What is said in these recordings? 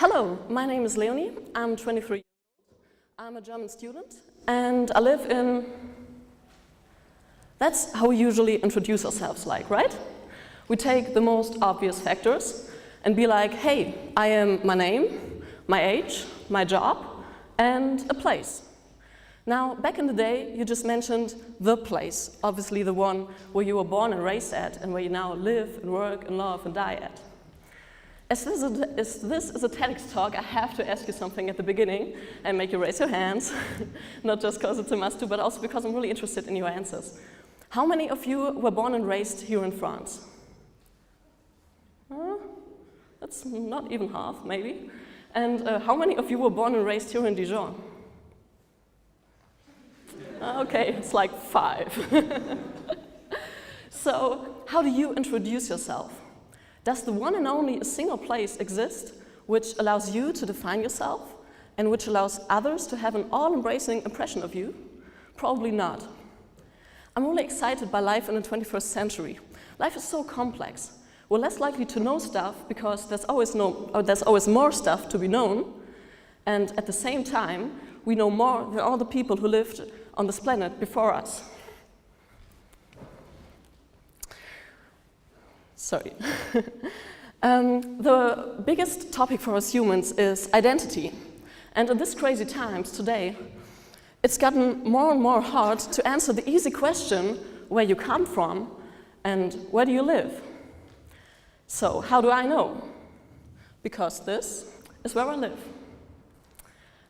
Hello, my name is Leonie. I'm 23 years old. I'm a German student and I live in... That's how we usually introduce ourselves, like, right? We take the most obvious factors and be like, hey, I am my name, my age, my job, and a place. Now, back in the day, you just mentioned the place, obviously the one where you were born and raised at and where you now live and work and love and die at. As this is a TEDx talk, I have to ask you something at the beginning and make you raise your hands, not just because it's a must-do, but also because I'm really interested in your answers. How many of you were born and raised here in France? That's not even half, maybe. And how many of you were born and raised here in Dijon? Okay, it's like 5. So, how do you introduce yourself? Does the one and only a single place exist which allows you to define yourself and which allows others to have an all-embracing impression of you? Probably not. I'm really excited by life in the 21st century. Life is so complex. We're less likely to know stuff because there's always more stuff to be known, and at the same time, we know more than all the people who lived on this planet before us. Sorry. The biggest topic for us humans is identity. And in these crazy times today, it's gotten more and more hard to answer the easy question, where you come from and where do you live? So, how do I know? Because this is where I live.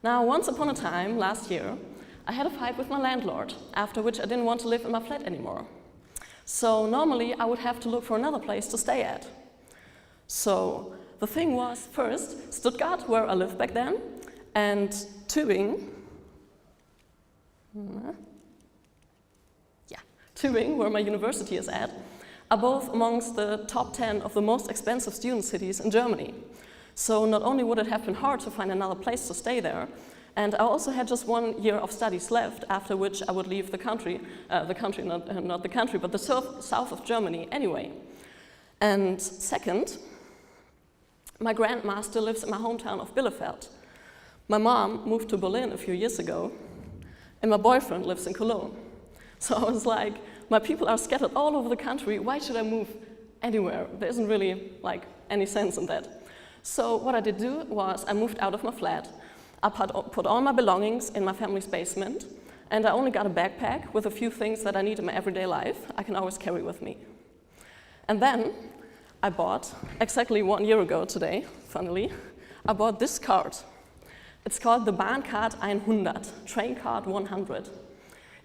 Now, once upon a time, last year, I had a fight with my landlord, after which I didn't want to live in my flat anymore. So normally I would have to look for another place to stay at. So the thing was, first, Stuttgart, where I lived back then, and Tübingen, Tübingen, where my university is at, are both amongst the top 10 of the most expensive student cities in Germany. So not only would it have been hard to find another place to stay there, and I also had just 1 year of studies left, after which I would leave the country, not the country, but the south of Germany anyway. And second, my grandma still lives in my hometown of Bielefeld. My mom moved to Berlin a few years ago, and my boyfriend lives in Cologne. So I was like, my people are scattered all over the country, why should I move anywhere? There isn't really any sense in that. So what I did do was I moved out of my flat. I put all my belongings in my family's basement, and I only got a backpack with a few things that I need in my everyday life I can always carry with me. And then I bought, exactly 1 year ago today, funnily, I bought this card. It's called the Bahncard 100, Train Card 100.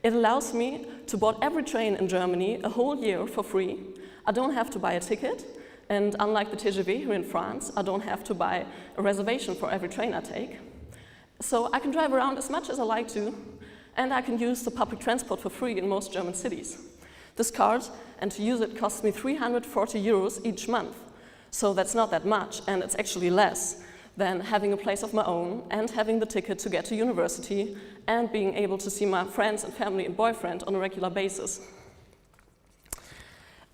It allows me to board every train in Germany a whole year for free. I don't have to buy a ticket, and unlike the TGV here in France, I don't have to buy a reservation for every train I take. So I can drive around as much as I like to, and I can use the public transport for free in most German cities. This card, and to use it, costs me 340 euros each month. So that's not that much, and it's actually less than having a place of my own and having the ticket to get to university and being able to see my friends and family and boyfriend on a regular basis.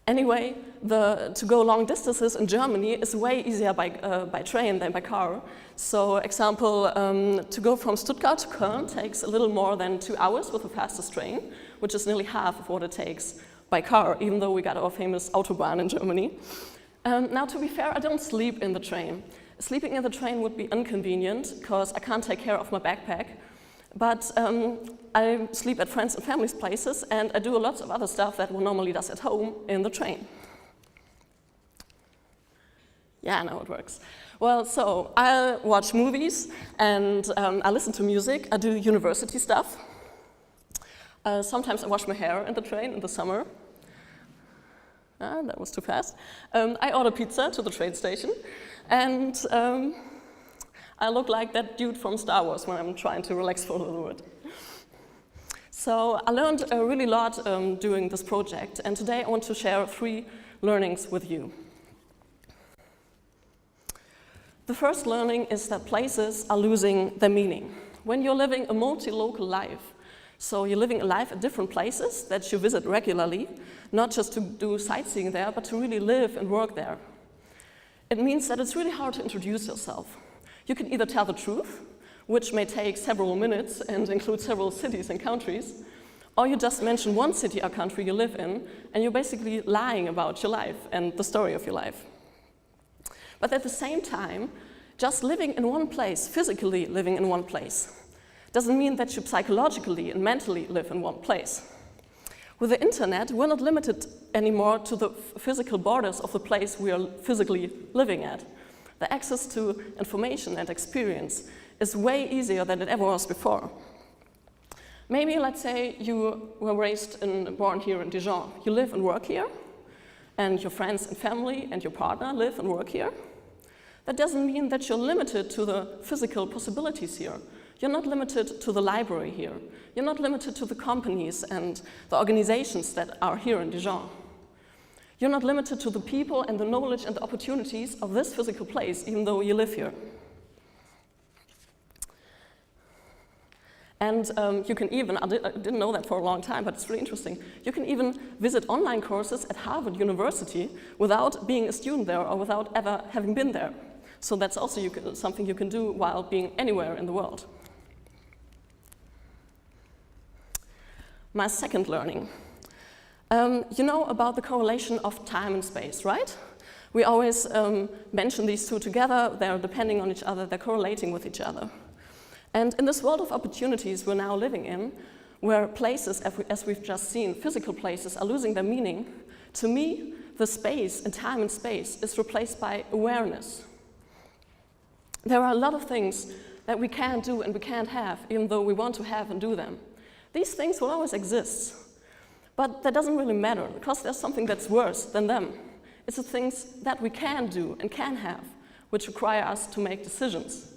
Anyway, to go long distances in Germany is way easier by train than by car. So, example, to go from Stuttgart to Köln takes a little more than 2 hours with the fastest train, which is nearly half of what it takes by car, even though we got our famous Autobahn in Germany. Now, to be fair, I don't sleep in the train. Sleeping in the train would be inconvenient, because I can't take care of my backpack. But I sleep at friends and family's places, and I do lots of other stuff that one normally does at home in the train. Yeah, I know it works. Well, so I watch movies, and I listen to music. I do university stuff. Sometimes I wash my hair in the train in the summer. That was too fast. I order pizza to the train station, and I look like that dude from Star Wars when I'm trying to relax for a little bit. So I learned a really lot doing this project, and today I want to share 3 learnings with you. The first learning is that places are losing their meaning. When you're living a multi-local life, so you're living a life at different places that you visit regularly, not just to do sightseeing there, but to really live and work there. It means that it's really hard to introduce yourself. You can either tell the truth, which may take several minutes and include several cities and countries, or you just mention one city or country you live in, and you're basically lying about your life and the story of your life. But at the same time, just living in one place, physically living in one place, doesn't mean that you psychologically and mentally live in one place. With the internet, we're not limited anymore to the physical borders of the place we are physically living at. The access to information and experience is way easier than it ever was before. Maybe, let's say, you were born here in Dijon. You live and work here, and your friends and family and your partner live and work here. That doesn't mean that you're limited to the physical possibilities here. You're not limited to the library here. You're not limited to the companies and the organizations that are here in Dijon. You're not limited to the people and the knowledge and the opportunities of this physical place, even though you live here. And you can even, I didn't know that for a long time, but it's really interesting. You can even visit online courses at Harvard University without being a student there or without ever having been there. So that's also something you can do while being anywhere in the world. My second learning. You know about the correlation of time and space, right? We always mention these two together. They're depending on each other. They're correlating with each other. And in this world of opportunities we're now living in, where places, as we've just seen, physical places are losing their meaning, to me, the space and time and space is replaced by awareness. There are a lot of things that we can't do and we can't have, even though we want to have and do them. These things will always exist, but that doesn't really matter, because there's something that's worse than them. It's the things that we can do and can have, which require us to make decisions.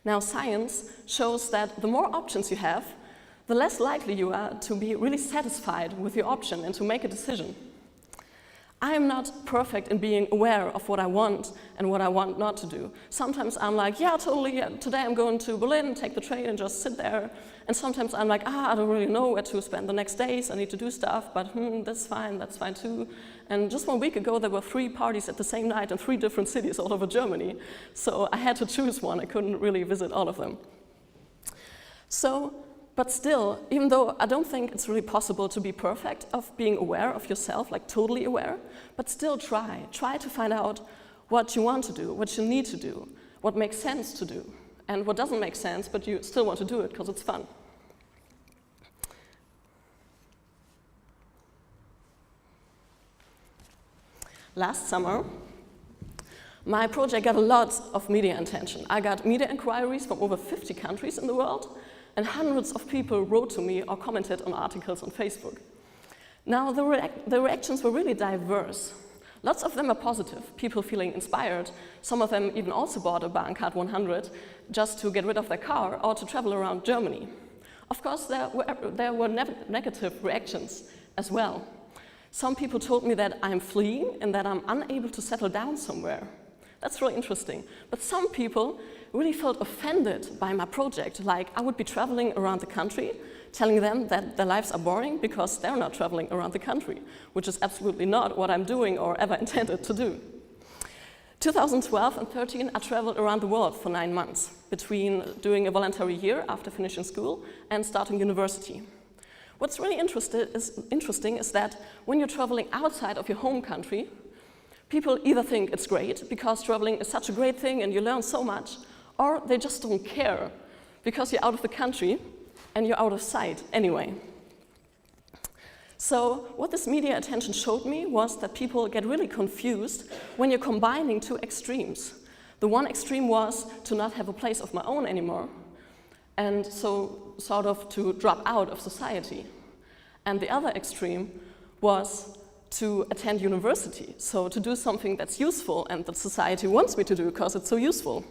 Now, science shows that the more options you have, the less likely you are to be really satisfied with your option and to make a decision. I am not perfect in being aware of what I want and what I want not to do. Sometimes I'm like, yeah, totally, today I'm going to Berlin, take the train and just sit there. And sometimes I'm like, I don't really know where to spend the next days, I need to do stuff, but that's fine too. And just 1 week ago, there were 3 parties at the same night in 3 different cities all over Germany. So I had to choose one, I couldn't really visit all of them. But still, even though I don't think it's really possible to be perfect of being aware of yourself, like totally aware, but still try to find out what you want to do, what you need to do, what makes sense to do, and what doesn't make sense, but you still want to do it because it's fun. Last summer, my project got a lot of media attention. I got media inquiries from over 50 countries in the world, and hundreds of people wrote to me or commented on articles on Facebook. Now, the reactions were really diverse. Lots of them are positive, people feeling inspired. Some of them even also bought a Bahncard 100 just to get rid of their car or to travel around Germany. Of course, there were negative reactions as well. Some people told me that I'm fleeing and that I'm unable to settle down somewhere. That's really interesting. But some people really felt offended by my project, like I would be traveling around the country, telling them that their lives are boring because they're not traveling around the country, which is absolutely not what I'm doing or ever intended to do. 2012 and 2013, I traveled around the world for 9 months, between doing a voluntary year after finishing school and starting university. What's really interesting is that when you're traveling outside of your home country, people either think it's great because traveling is such a great thing and you learn so much, or they just don't care because you're out of the country and you're out of sight anyway. So what this media attention showed me was that people get really confused when you're combining 2 extremes. The one extreme was to not have a place of my own anymore, and so sort of to drop out of society. And the other extreme was to attend university, so to do something that's useful and that society wants me to do because it's so useful.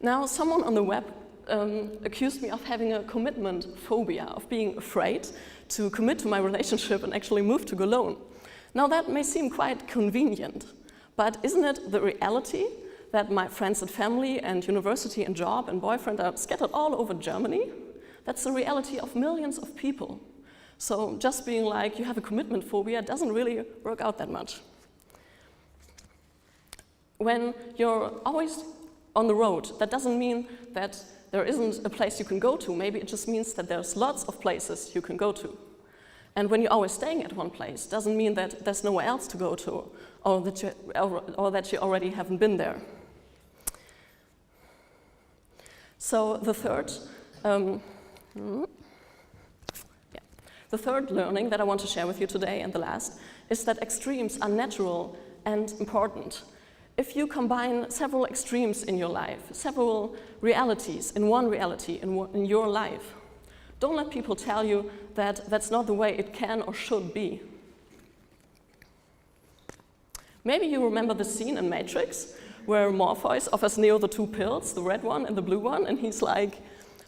Now, someone on the web accused me of having a commitment phobia, of being afraid to commit to my relationship and actually move to go alone. Now, that may seem quite convenient, but isn't it the reality that my friends and family and university and job and boyfriend are scattered all over Germany? That's the reality of millions of people. So just being like, you have a commitment phobia doesn't really work out that much. when you're always on the road, that doesn't mean that there isn't a place you can go to. Maybe it just means that there's lots of places you can go to. And when you're always staying at one place, doesn't mean that there's nowhere else to go to, or that you already haven't been there. So the third learning that I want to share with you today, and the last, is that extremes are natural and important. If you combine several extremes in your life, several realities in one reality in your life, don't let people tell you that that's not the way it can or should be. Maybe you remember the scene in Matrix where Morpheus offers Neo the two pills, the red one and the blue one, and he's like,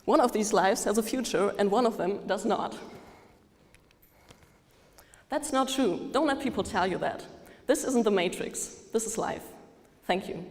one of these lives has a future and one of them does not. That's not true. Don't let people tell you that. This isn't the Matrix. This is life. Thank you.